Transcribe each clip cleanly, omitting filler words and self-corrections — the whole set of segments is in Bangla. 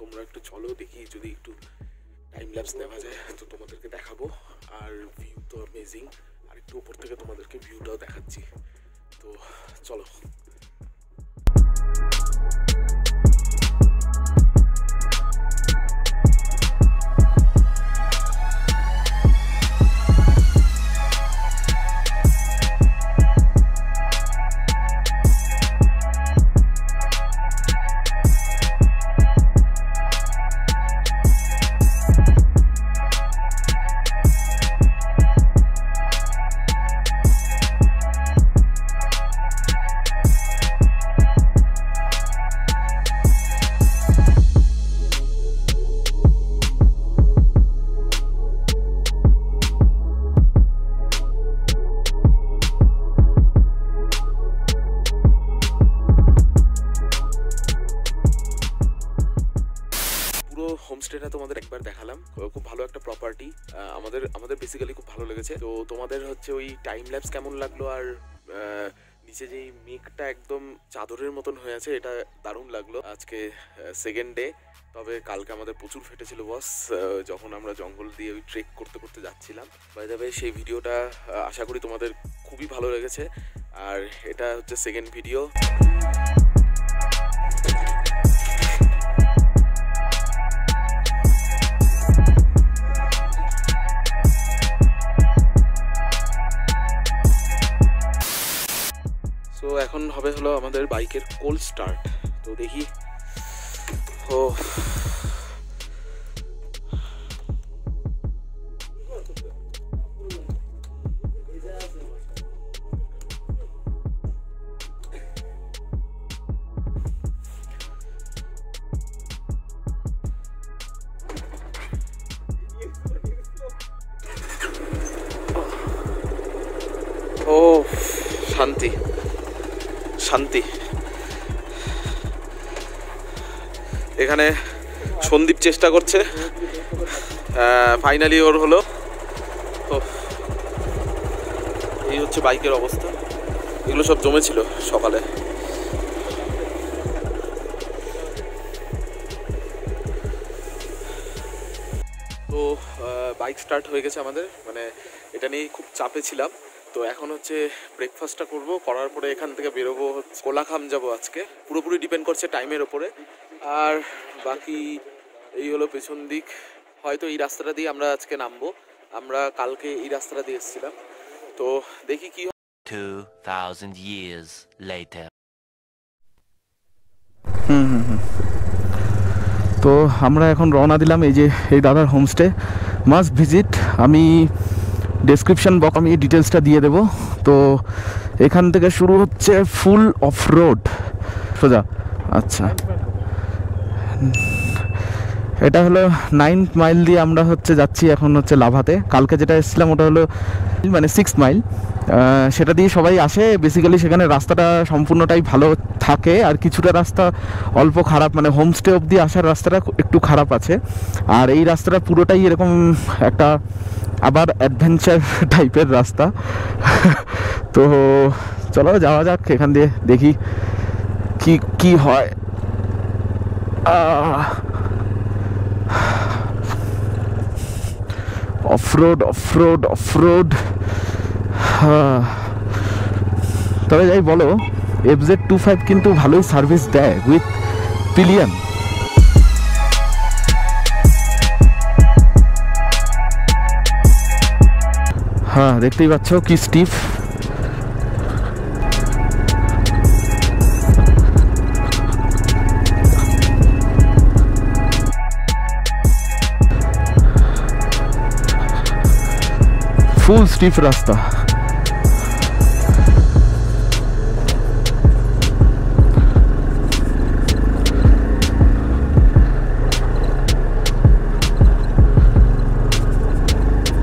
তোমরা একটু চলো দেখি যদি একটু টাইম ল্যাপস নেওয়া যায় তো তোমাদেরকে দেখাবো। আর ভিউ তো অ্যামেজিং, আর একটু উপর থেকে তোমাদেরকে ভিউটাও দেখাচ্ছি। তো চলো। হোমস্টেটা তোমাদের একবার দেখালাম, খুব ভালো একটা প্রপার্টি, আমাদের বেসিক্যালি খুব ভালো লেগেছে। তো তোমাদের হচ্ছে ওই টাইম ল্যাপস কেমন লাগলো, আর নিচে যেই মেঘটা একদম চাদরের মতন হয়ে আছে, এটা দারুণ লাগলো। আজকে সেকেন্ড ডে, তবে কালকে আমাদের প্রচুর ফেটেছিল বস, যখন আমরা জঙ্গল দিয়ে ওই ট্রেক করতে করতে যাচ্ছিলাম। বাই দ্য ওয়ে সেই ভিডিওটা আশা করি তোমাদের খুবই ভালো লেগেছে। আর এটা হচ্ছে সেকেন্ড ভিডিও। তো এখন হলো আমাদের বাইকের কোল্ড স্টার্ট। তো দেখি। ও শান্তি শান্তি। এখানে সন্দীপ চেষ্টা করছে, ফাইনালি ওর হলো। তো এই হচ্ছে বাইকের অবস্থা, এগুলো সব জমেছিল সকালে। তো বাইক স্টার্ট হয়ে গেছে আমাদের, মানে এটা নিয়ে খুব চাপে ছিলাম। তো এখন হচ্ছে ব্রেকফাস্টটা করব, করার পরে এখান থেকে বেরোবো, কোলাখাম যাব আজকে। পুরোপুরি ডিপেন্ড করছে টাইমের ওপরে। আর বাকি এই হলো পেছন দিক, হয়তো এই রাস্তাটা দিয়ে আমরা আজকে নামবো। আমরা কালকে এই রাস্তাটা দিয়ে এসেছিলাম, তো দেখি কি। 2000 years later. তো আমরা এখন রওনা দিলাম। এই যে এই দাদার হোমস্টে, মাস্ট ভিজিট। আমি ডেসক্রিপশন বক্স আমি ডিটেলসটা দিয়ে দেবো। তো এখান থেকে শুরু হচ্ছে ফুল অফ রোড সোজা। আচ্ছা, এটা হলো 9 মাইল দিয়ে আমরা যাচ্ছি এখন লাভাতে। কালকে যেটা এসেছিলাম ওটা হলো মানে 6 মাইল, সেটা দিয়ে সবাই আসে বেসিক্যালি। সেখানে রাস্তাটা সম্পূর্ণটাই ভালো থাকে, আর কিছুটা রাস্তা অল্প খারাপ, মানে হোমস্টে অবধি আসার রাস্তাটা একটু খারাপ আছে। আর এই রাস্তাটা পুরোটাই এরকম একটা আবার অ্যাডভেঞ্চার টাইপের রাস্তা। তো চলো যাওয়া যাক, এখান দিয়ে দেখি কি হয়। Off-road off-road off-road. তবে যাই বলো, FZ25 কিন্তু ভালোই সার্ভিস দেয় উইথ পিলিয়ন। হ্যাঁ, দেখতেই পাচ্ছ কি স্টিফ। ফুল স্টিফ রাস্তা।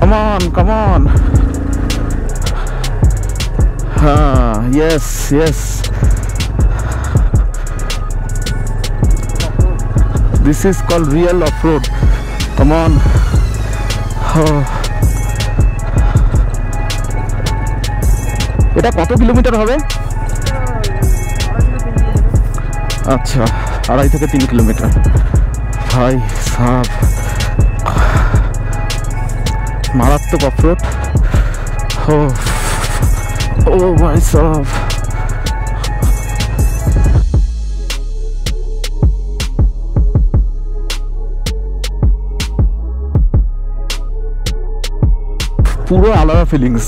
Come on, come on. Yes, yes. This is called real off-road. Come on. এটা কত কিলোমিটার হবে? আচ্ছা। 2.5 থেকে 3 কিলোমিটার। ভাই সাব মারাত্মক অফরোড। ও ভাই সাব পুরো আলাদা ফিলিংস।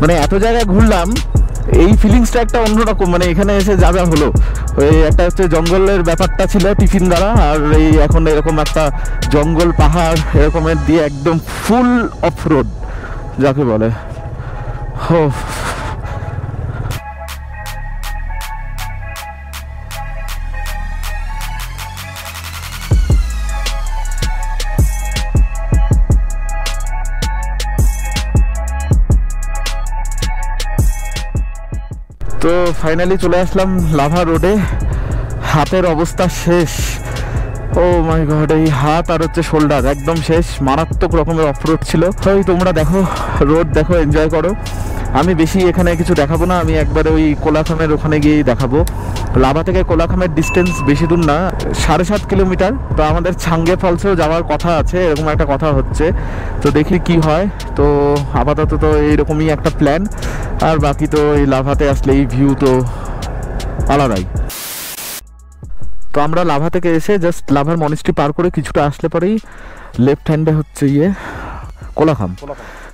মানে এত জায়গায় ঘুরলাম, এই ফিলিংসটা একটা অন্যরকম। মানে এখানে এসে যা যা হলো, ওই একটা হচ্ছে জঙ্গলের ব্যাপারটা ছিল টিফিন দ্বারা, আর এই এখন এরকম একটা জঙ্গল পাহাড় এরকমের দিয়ে একদম ফুল অফ রোড যাকে বলে। তো ফাইনালি চলে আসলাম লাভা রোডে। হাতের অবস্থা শেষ। ও মাই গড, এই হাত আর হচ্ছে শোল্ডার একদম শেষ। মারাত্মক রকমের অফরোড ছিল। ওই তোমরা দেখো, রোড দেখো, এনজয় করো। আমি বেশি এখানে কিছু দেখাবো না, আমি একবারে ওই কোলাখামের ওখানে গিয়েই দেখাবো। লাভা থেকে কোলাখামের ডিস্টেন্স বেশি দূর না, 7.5 কিলোমিটার। তো আমাদের ছাঙ্গে ফলসেও যাওয়ার কথা আছে, এরকম একটা কথা হচ্ছে। তো দেখি কি হয়। তো আপাতত তো এইরকমই একটা প্ল্যান। আর বাকি তো এই লাভাতে আসলে এই ভিউ তো আলাদাই। তো আমরা লাভা থেকে এসে জাস্ট লাভার মনিস্ট্রি পার করে কিছুটা আসলে পরেই লেফট হ্যান্ডে হচ্ছে কোলাখাম।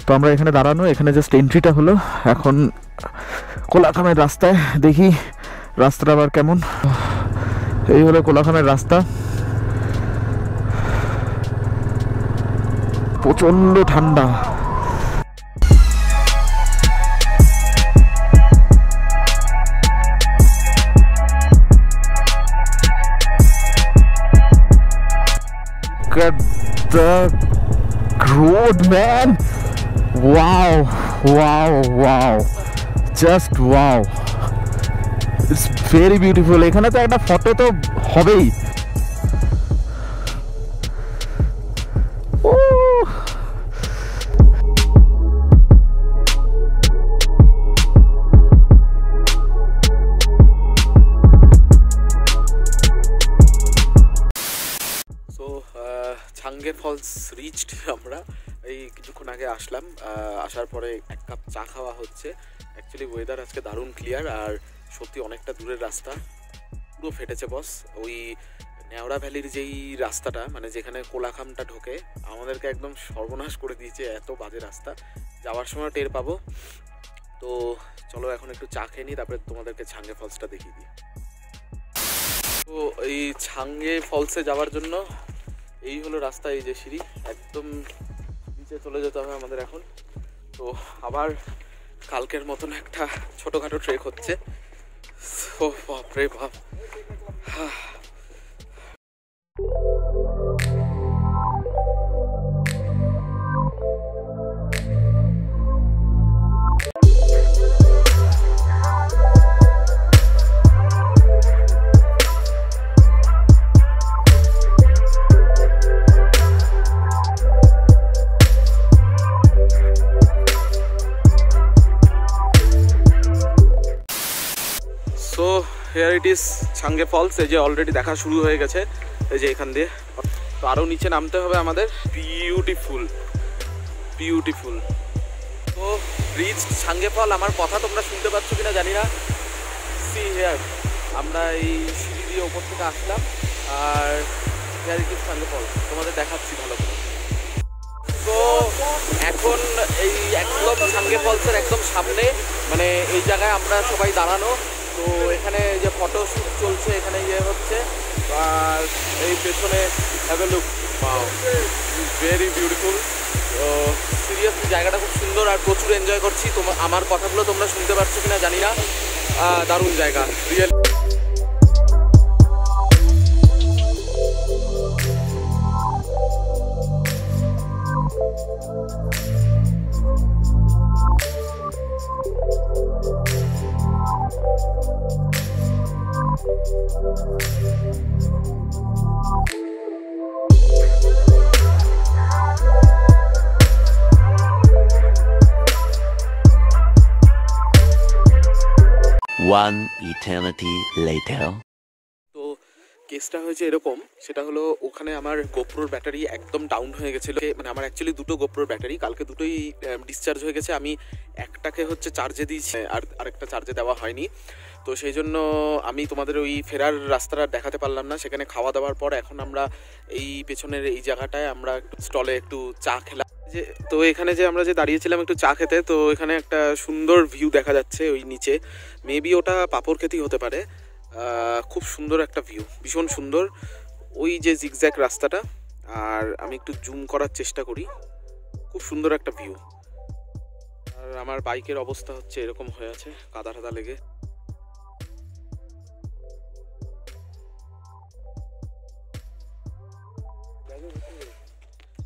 তো আমরা এখানে দাঁড়ানো, এখানে জাস্ট এন্ট্রিটা হলো। এখন কোলাখামের রাস্তায় দেখি রাস্তাটা আবার কেমন। এই হলো কোলাখামের রাস্তা। প্রচন্ড ঠান্ডা। At the road, man. Wow, just wow. It's very beautiful. এখানে তো একটা ফটো তো হবেই। ছাঙ্গে ফলস রিচড। আমরা এই কিছুক্ষণ আগে আসলাম, আসার পরে এক কাপ চা খাওয়া হচ্ছে। অ্যাকচুয়ালি ওয়েদার আজকে দারুণ ক্লিয়ার, আর সত্যি অনেকটা দূরের রাস্তা, পুরো ফেটেছে বস। ওই নেওড়া ভ্যালির যেই রাস্তাটা, মানে যেখানে কোলাখামটা ঢোকে, আমাদেরকে একদম সর্বনাশ করে দিয়েছে। এত বাজে রাস্তা, যাওয়ার সময় টের পাবো। তো চলো এখন একটু চা খেয়ে নিই, তারপরে তোমাদেরকে ছাঙ্গে ফলসটা দেখিয়ে দিই। তো এই ছাঙ্গে ফলসে যাওয়ার জন্য এই হলো রাস্তা, এই যে সিঁড়ি, একদম নিচে চলে যেতে হবে আমাদের এখন। তো আবার কালকের মতন একটা ছোটোখাটো ট্রেক হচ্ছে। ও বাপ রে বাপ। So here it is Changey Falls. এই যে অলরেডি দেখা শুরু হয়ে গেছে, এই যে এখান দিয়ে। তো আরও নিচে নামতে হবে আমাদের। বিউটিফুল। তো রিচ ছাঙ্গে ফল। আমার কথা তোমরা শুনতে পাচ্ছ কিনা জানি না। সি হেয়ার, আমরা এই সিঁড়ি দিয়ে ওপর থেকে আসলাম, আর হেয়ার ইট ইজ ছাঙ্গে ফল তোমাদের দেখাচ্ছি ভালো করে। তো এখন এই একদম ছাঙ্গে ফলসের একদম সামনে, মানে এই জায়গায় আমরা সবাই দাঁড়ানো। তো এখানে যে ফটো শ্যুট চলছে, এখানে হচ্ছে। আর এই পেছনে have a look, very beautiful. তো সিরিয়াসলি জায়গাটা খুব সুন্দর, আর প্রচুর এনজয় করছি। আমার কথাগুলো তোমরা শুনতে পাচ্ছ কিনা জানি না। দারুণ জায়গা রিয়েল। One eternity later. তো কেসটা হয়েছে এরকম, সেটা হলো ওখানে আমার গোপ্রোর ব্যাটারি একদম ডাউন হয়ে গেছিলো। মানে আমার অ্যাকচুয়ালি দুটো গোপ্রোর ব্যাটারি কালকে দুটোই ডিসচার্জ হয়ে গেছে। আমি একটাকে হচ্ছে চার্জে দিয়েছি আর আরেকটা চার্জে দেওয়া হয়নি। তো সেই জন্য আমি তোমাদের ওই ফেরার রাস্তাটা দেখাতে পারলাম না। সেখানে খাওয়া দাওয়ার পর এখন আমরা এই পেছনের এই জায়গাটায় আমরা একটু স্টলে একটু চা খেলাম। যে তো এখানে যে আমরা যে দাঁড়িয়েছিলাম একটু চা খেতে, তো এখানে একটা সুন্দর ভিউ দেখা যাচ্ছে ওই নিচে। মেবি ওটা পাপড় খেতেই হতে পারে। খুব সুন্দর একটা ভিউ, ভীষণ সুন্দর। ওই যে জিগজ্যাগ রাস্তাটা, আর আমি একটু জুম করার চেষ্টা করি, খুব সুন্দর একটা ভিউ। আর আমার বাইকের অবস্থা হচ্ছে এরকম হয়ে আছে, কাদা টাদা লেগে।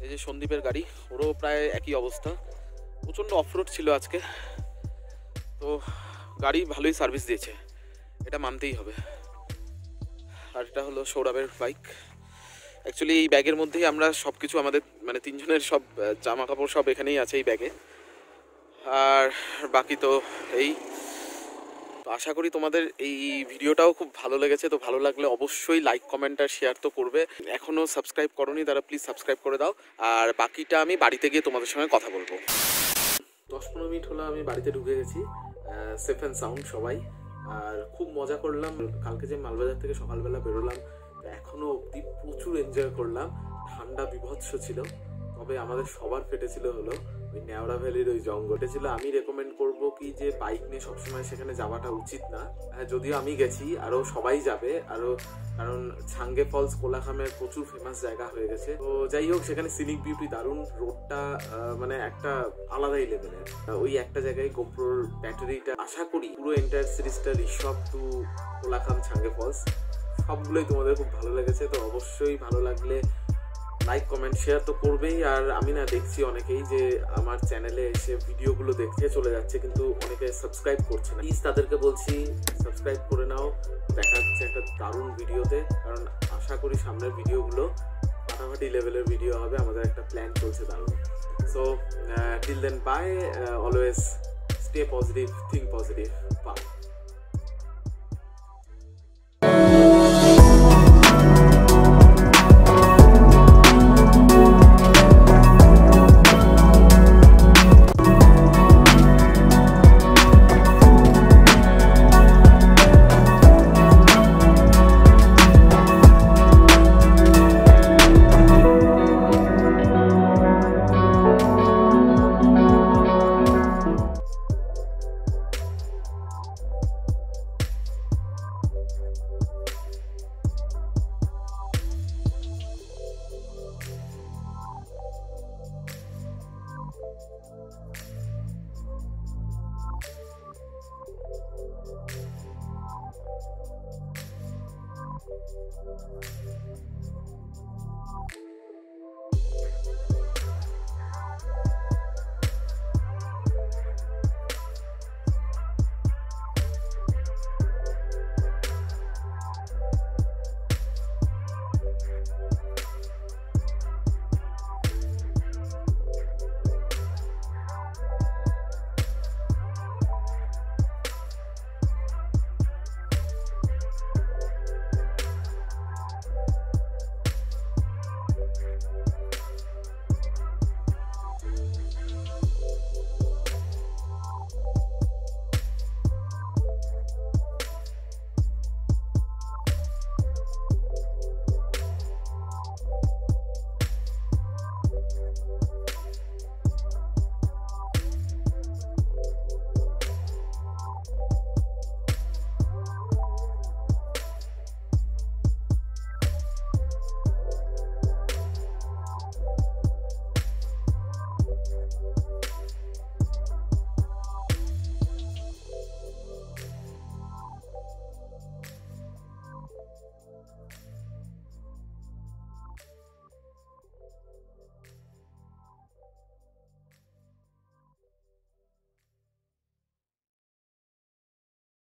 এই যে সন্দীপের গাড়ি, ওরও প্রায় একই অবস্থা। প্রচণ্ড অফরোড ছিল আজকে, তো গাড়ি ভালোই সার্ভিস দিয়েছে, এটা মানতেই হবে। আর এটা হলো সৌরভের বাইক। অ্যাকচুয়ালি এই ব্যাগের মধ্যেই আমরা সব কিছু, আমাদের মানে তিনজনের সব জামা কাপড় সব এখানেই আছে এই ব্যাগে। আর বাকি তো এই, তো আশা করি তোমাদের এই ভিডিওটাও খুব ভালো লেগেছে। তো ভালো লাগলে অবশ্যই লাইক কমেন্ট আর শেয়ার তো করবে। এখনও সাবস্ক্রাইব করোনি তারা প্লিজ সাবস্ক্রাইব করে দাও। আর বাকিটা আমি বাড়িতে গিয়ে তোমাদের সঙ্গে কথা বলবো। 10-15 মিনিট হলো আমি বাড়িতে ঢুকে গেছি, সেফ অ্যান্ড সাউন্ড সবাই। আর খুব মজা করলাম। কালকে যে মালবাজার থেকে সকালবেলা বেরোলাম, এখনো অবধি প্রচুর এনজয় করলাম। ঠান্ডা বিভৎস ছিল, তবে আমাদের সবার ফেটেছিল হলো ওই নেওড়া ভ্যালির ওই জঙ্গলটা ছিল। আমি রেকমেন্ড করব কি যে বাইক নিয়ে সবসময় সেখানে যাওয়াটা উচিত না। যদিও আমি গেছি, আরও সবাই যাবে আরও, কারণ ছাঙ্গে ফলস কোলাখামের প্রচুর ফেমাস জায়গা হয়ে গেছে। তো যাই হোক, সেখানে সিনিক বিউটি দারুণ, রোডটা মানে একটা আলাদাই লেভেলের। ওই একটা জায়গায় গোপ্রোর ব্যাটারিটা, আশা করি পুরো এন্টায়ার সিরিজটা রিশপ টু কোলাখাম ছাঙ্গে ফলস সবগুলোই তোমাদের খুব ভালো লেগেছে। তো অবশ্যই ভালো লাগলে লাইক কমেন্ট শেয়ার তো করবেই। আর আমি না দেখছি অনেকেই যে আমার চ্যানেলে এসে ভিডিওগুলো দেখতে চলে যাচ্ছে, কিন্তু অনেকে সাবস্ক্রাইব করছে না। প্লিজ তাদেরকে বলছি সাবস্ক্রাইব করে নাও। দেখা যাচ্ছে একটা দারুণ ভিডিওতে, কারণ আশা করি সামনের ভিডিওগুলো ফাটাফাটি লেভেলের ভিডিও হবে। আমাদের একটা প্ল্যান চলছে দারুণ। So till then bye, always stay positive, think positive, by.